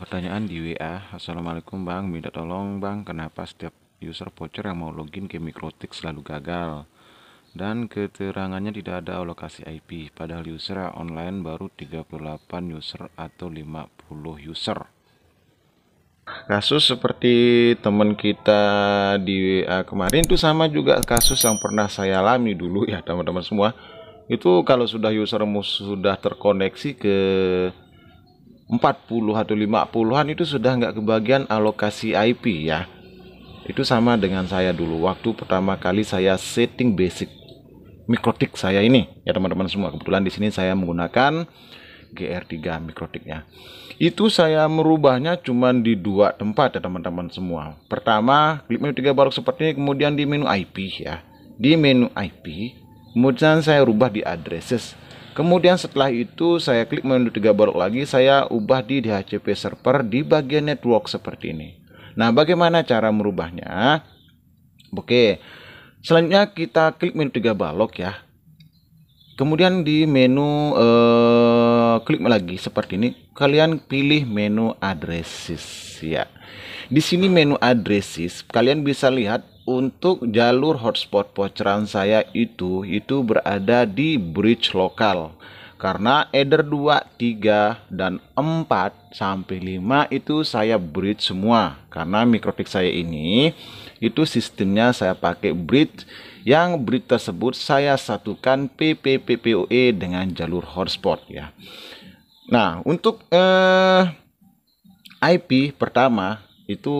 Pertanyaan di WA, Assalamualaikum Bang, minta tolong Bang, kenapa setiap user voucher yang mau login ke Mikrotik selalu gagal? Dan keterangannya tidak ada alokasi IP, padahal user online baru 38 user atau 50 user. Kasus seperti teman kita di WA kemarin itu sama juga kasus yang pernah saya alami dulu ya teman-teman semua. Itu kalau sudah usermu sudah terkoneksi ke 40 atau 50-an itu sudah nggak kebagian alokasi IP ya. Itu sama dengan saya dulu waktu pertama kali saya setting basic Mikrotik saya ini ya teman-teman semua. Kebetulan di sini saya menggunakan GR3 Mikrotiknya. Itu saya merubahnya cuma di dua tempat ya teman-teman semua. Pertama, klik menu 3 balok seperti ini, kemudian di menu IP ya. Di menu IP, kemudian saya rubah di addresses. Kemudian setelah itu saya klik menu 3 balok lagi, saya ubah di DHCP server di bagian network seperti ini. Nah, bagaimana cara merubahnya? Oke, selanjutnya kita klik menu 3 balok ya. Kemudian di menu klik lagi seperti ini, kalian pilih menu addresses ya. Di sini menu addresses, kalian bisa lihat untuk jalur hotspot voucheran saya itu berada di bridge lokal. Karena header 2, 3, dan 4 sampai 5 itu saya bridge semua. Karena Mikrotik saya ini itu sistemnya saya pakai bridge, yang bridge tersebut saya satukan PPPoE dengan jalur hotspot ya. Nah, untuk IP pertama itu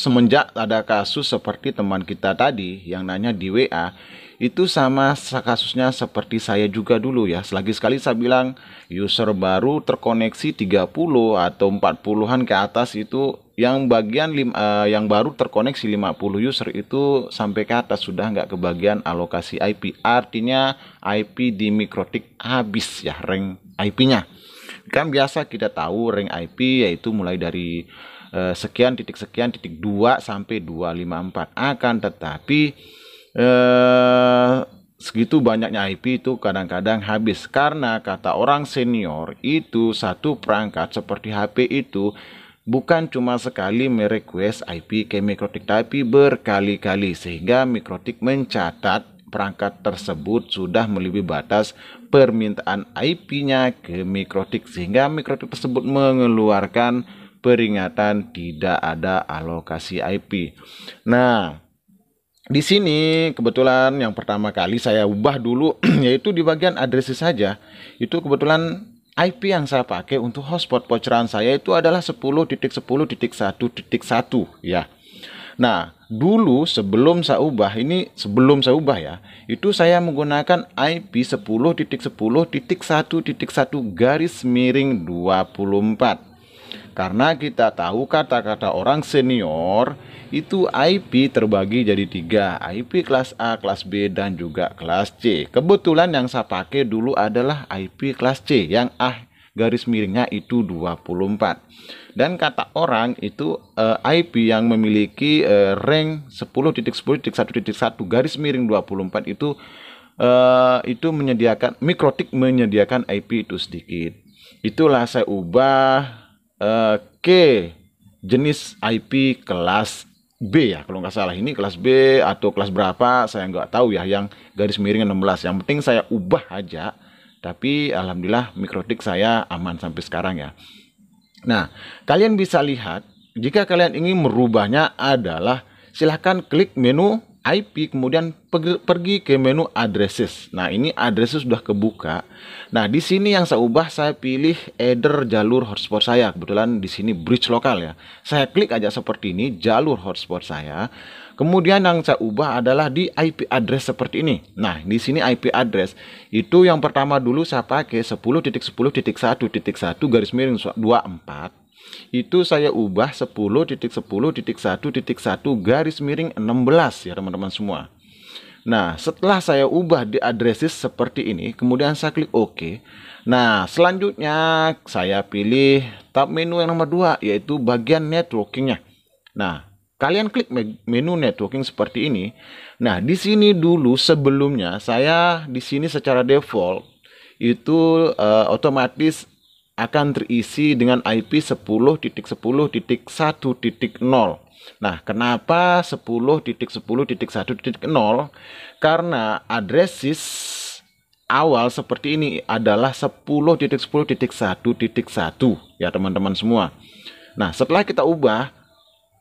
semenjak ada kasus seperti teman kita tadi yang nanya di WA, itu sama kasusnya seperti saya juga dulu ya. Selagi sekali saya bilang user baru terkoneksi 30 atau 40-an ke atas itu, yang bagian yang baru terkoneksi 50 user itu sampai ke atas sudah nggak kebagian alokasi IP. Artinya IP di Mikrotik habis ya, rank IP-nya. Kan biasa kita tahu rank IP yaitu mulai dari sekian titik 2 sampai 254. Akan tetapi segitu banyaknya IP itu kadang-kadang habis, karena kata orang senior itu satu perangkat seperti HP itu bukan cuma sekali merequest IP ke Mikrotik, tapi berkali-kali, sehingga Mikrotik mencatat perangkat tersebut sudah melebihi batas permintaan IP-nya ke Mikrotik, sehingga Mikrotik tersebut mengeluarkan peringatan tidak ada alokasi IP. Nah, di sini kebetulan yang pertama kali saya ubah dulu yaitu di bagian address saja. Itu kebetulan IP yang saya pakai untuk hotspot voucheran saya itu adalah 10.10.1.1 ya. Nah, dulu sebelum saya ubah ya, itu saya menggunakan IP 10.10.1.1 garis miring 24. Karena kita tahu kata-kata orang senior itu IP terbagi jadi 3, IP kelas A, kelas B, dan juga kelas C. Kebetulan yang saya pakai dulu adalah IP kelas C yang garis miringnya itu 24. Dan kata orang itu IP yang memiliki rank 10.10.1.1 garis miring 24 itu menyediakan, Mikrotik menyediakan IP itu sedikit. Itulah saya ubah ke jenis IP kelas B ya, kalau nggak salah ini kelas B atau kelas berapa saya nggak tahu ya, yang garis miring 16. Yang penting saya ubah aja, tapi alhamdulillah Mikrotik saya aman sampai sekarang ya. Nah, kalian bisa lihat jika kalian ingin merubahnya adalah silahkan klik menu IP, kemudian pergi ke menu addresses. Nah, ini addresses sudah kebuka. Nah, di sini yang saya ubah, saya pilih header jalur hotspot saya. Kebetulan di sini bridge lokal ya. Saya klik aja seperti ini jalur hotspot saya. Kemudian yang saya ubah adalah di IP address seperti ini. Nah, di sini IP address itu yang pertama dulu saya pakai 10.10.1.1 garis miring 24. Itu saya ubah 10.10.1.1 garis miring 16 ya teman-teman semua. Nah, setelah saya ubah di addresses seperti ini, kemudian saya klik OK. Nah, selanjutnya saya pilih tab menu yang nomor 2, yaitu bagian networkingnya. Nah, kalian klik menu networking seperti ini. Nah, di sini dulu sebelumnya saya di sini secara default itu otomatis akan terisi dengan IP 10.10.1.0. Nah, kenapa 10.10.1.0? Karena addresses awal seperti ini adalah 10.10.1.1 ya teman-teman semua. Nah, setelah kita ubah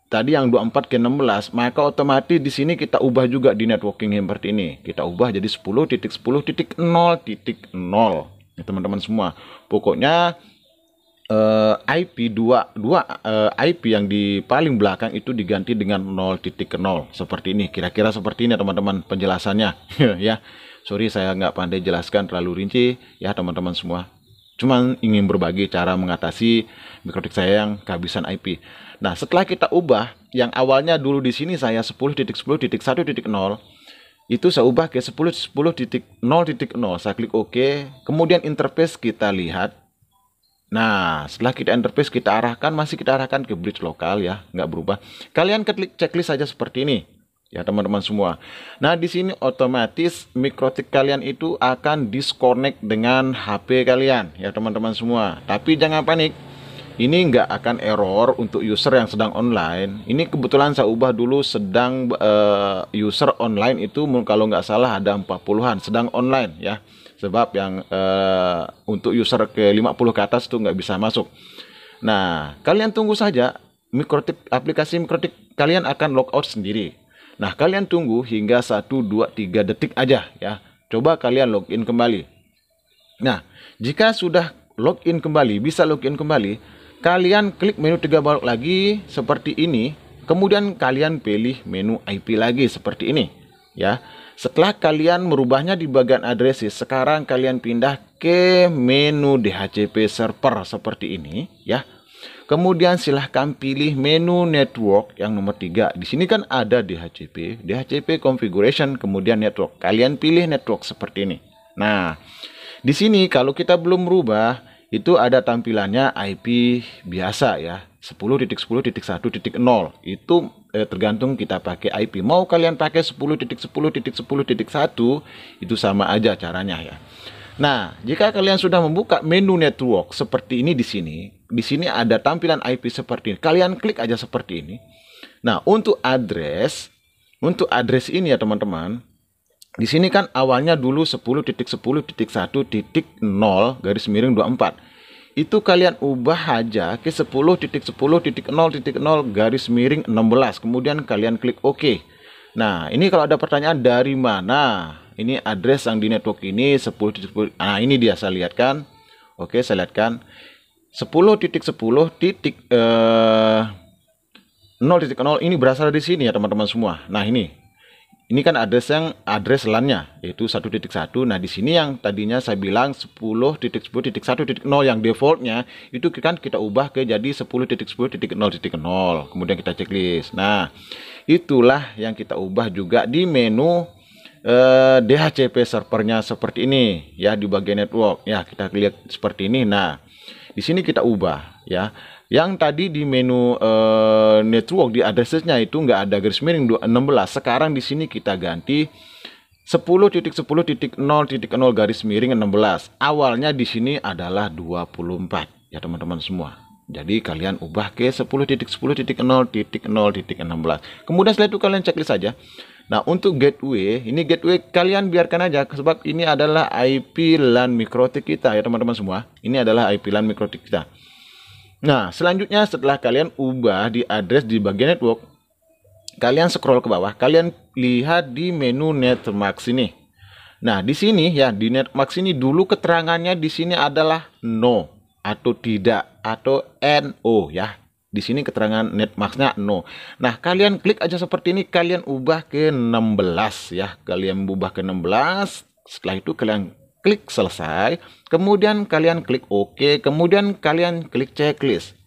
tadi yang 24 ke 16, maka otomatis di sini kita ubah juga di networking seperti ini. Kita ubah jadi 10.10.0.0 ya teman-teman semua. Pokoknya IP IP yang di paling belakang itu diganti dengan 0.0 seperti ini. Kira-kira seperti ini teman-teman penjelasannya ya. Sorry saya nggak pandai jelaskan terlalu rinci ya teman-teman semua. Cuman ingin berbagi cara mengatasi mikrotik saya yang kehabisan IP. Nah, setelah kita ubah yang awalnya dulu di sini saya 10.10.1.0 itu saya ubah ke 10.10.0.0. Saya klik OK. Kemudian interface kita lihat. Nah, setelah kita interface kita arahkan, masih kita arahkan ke bridge lokal ya, nggak berubah. Kalian klik checklist saja seperti ini ya teman-teman semua. Nah, di sini otomatis mikrotik kalian itu akan disconnect dengan HP kalian ya teman-teman semua. Tapi jangan panik. Ini nggak akan error untuk user yang sedang online. Ini kebetulan saya ubah dulu sedang user online itu kalau nggak salah ada 40-an sedang online ya. Sebab yang untuk user ke 50 ke atas itu nggak bisa masuk. Nah, kalian tunggu saja aplikasi mikrotik kalian akan logout sendiri. Nah, kalian tunggu hingga 1, 2, 3 detik aja ya. Coba kalian login kembali. Nah, jika sudah login kembali, bisa login kembali, kalian klik menu 3 balok lagi seperti ini, kemudian kalian pilih menu IP lagi seperti ini ya. Setelah kalian merubahnya di bagian addresses, sekarang kalian pindah ke menu DHCP server seperti ini ya. Kemudian silahkan pilih menu network yang nomor 3. Di sini kan ada DHCP configuration, kemudian network. Kalian pilih network seperti ini. Nah, di sini kalau kita belum merubah, itu ada tampilannya IP biasa ya, 10.10.1.0. Itu tergantung kita pakai IP. Mau kalian pakai 10.10.10.1 itu sama aja caranya ya. Nah, jika kalian sudah membuka menu network seperti ini di sini ada tampilan IP seperti ini. Kalian klik aja seperti ini. Nah, untuk address ini ya teman-teman. Di sini kan awalnya dulu 10.10.1.0/24. Itu kalian ubah aja ke 10.10.0.0/16. Kemudian kalian klik OK. Nah, ini kalau ada pertanyaan dari mana? Ini address yang di network ini 10.10. Nah, ini dia saya lihatkan. Oke, saya lihatkan 10.10.0.0 ini berasal dari sini ya teman-teman semua. Nah, ini kan address LAN-nya yaitu 1.1. Nah, di sini yang tadinya saya bilang 10.10.1.0 yang defaultnya itu kan kita ubah ke jadi 10.10.0.0. Kemudian kita checklist. Nah, itulah yang kita ubah juga di menu DHCP servernya seperti ini ya, di bagian network ya, kita lihat seperti ini. Nah, di sini kita ubah ya. Yang tadi di menu network di addressesnya itu nggak ada garis miring 16. Sekarang di sini kita ganti 10.10.0.0 garis miring 16. Awalnya di sini adalah 24 ya teman-teman semua. Jadi kalian ubah ke 10.10.0.0.16. Kemudian setelah itu kalian checklist saja. Nah, untuk gateway, ini gateway kalian biarkan aja sebab ini adalah IP LAN mikrotik kita ya teman-teman semua. Ini adalah IP LAN mikrotik kita. Nah, selanjutnya setelah kalian ubah di address di bagian network, kalian scroll ke bawah, kalian lihat di menu Netmask ini. Nah, di sini ya, di Netmask ini dulu keterangannya di sini adalah no atau tidak atau NO ya. Di sini keterangan Netmask-nya no. Nah, kalian klik aja seperti ini, kalian ubah ke 16 ya. Kalian ubah ke 16. Setelah itu kalian klik selesai, kemudian kalian klik OK, kemudian kalian klik checklist.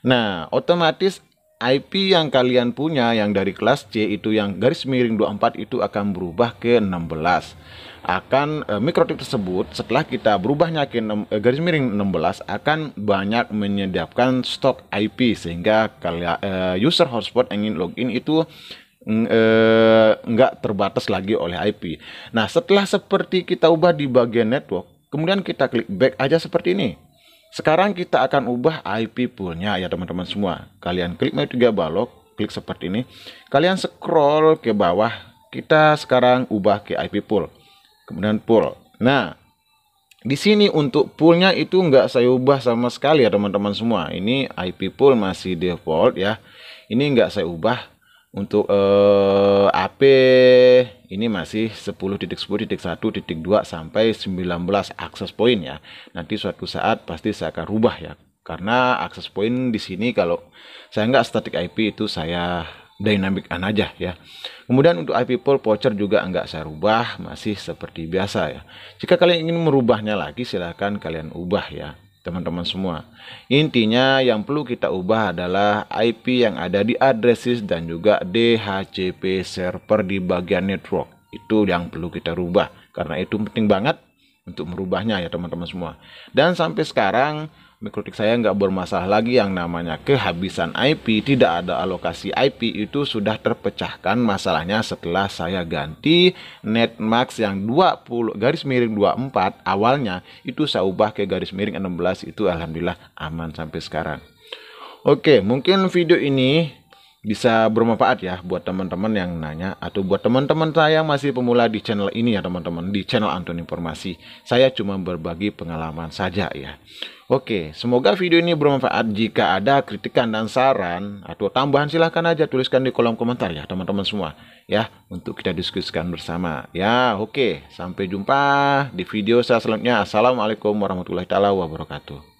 Nah, otomatis IP yang kalian punya yang dari kelas C itu yang garis miring 24 itu akan berubah ke 16. Mikrotik tersebut setelah kita berubahnya ke garis miring 16 akan banyak menyediakan stok IP sehingga kalian user hotspot yang ingin login itu nggak terbatas lagi oleh IP. Nah, setelah seperti kita ubah di bagian network, kemudian kita klik back aja seperti ini. Sekarang kita akan ubah IP poolnya ya teman-teman semua. Kalian klik menu 3 balok, klik seperti ini. Kalian scroll ke bawah. Kita sekarang ubah ke IP pool. Kemudian pool. Nah, di sini untuk poolnya itu nggak saya ubah sama sekali ya teman-teman semua. Ini IP pool masih default ya. Ini nggak saya ubah. Untuk AP ini masih 10.10.1.2 sampai 19 akses point ya. Nanti suatu saat pasti saya akan rubah ya. Karena akses point di sini kalau saya nggak static IP itu saya dynamic aja ya. Kemudian untuk IP pool voucher juga nggak saya rubah, masih seperti biasa ya. Jika kalian ingin merubahnya lagi silahkan kalian ubah ya teman-teman semua. Intinya yang perlu kita ubah adalah IP yang ada di addresses dan juga DHCP server di bagian network. Itu yang perlu kita rubah karena itu penting banget untuk merubahnya ya teman-teman semua. Dan sampai sekarang Mikrotik saya nggak bermasalah lagi yang namanya kehabisan IP, tidak ada alokasi IP, itu sudah terpecahkan masalahnya setelah saya ganti netmax yang 20/24 awalnya itu saya ubah ke /16, itu alhamdulillah aman sampai sekarang. Oke, mungkin video ini bisa bermanfaat ya buat teman-teman yang nanya atau buat teman-teman saya yang masih pemula di channel ini ya teman-teman, di channel Anton Informasi. Saya cuma berbagi pengalaman saja ya. Oke, semoga video ini bermanfaat. Jika ada kritikan dan saran atau tambahan silahkan aja tuliskan di kolom komentar ya teman-teman semua ya, untuk kita diskusikan bersama ya. Oke, sampai jumpa di video saya selanjutnya. Assalamualaikum warahmatullahi wabarakatuh.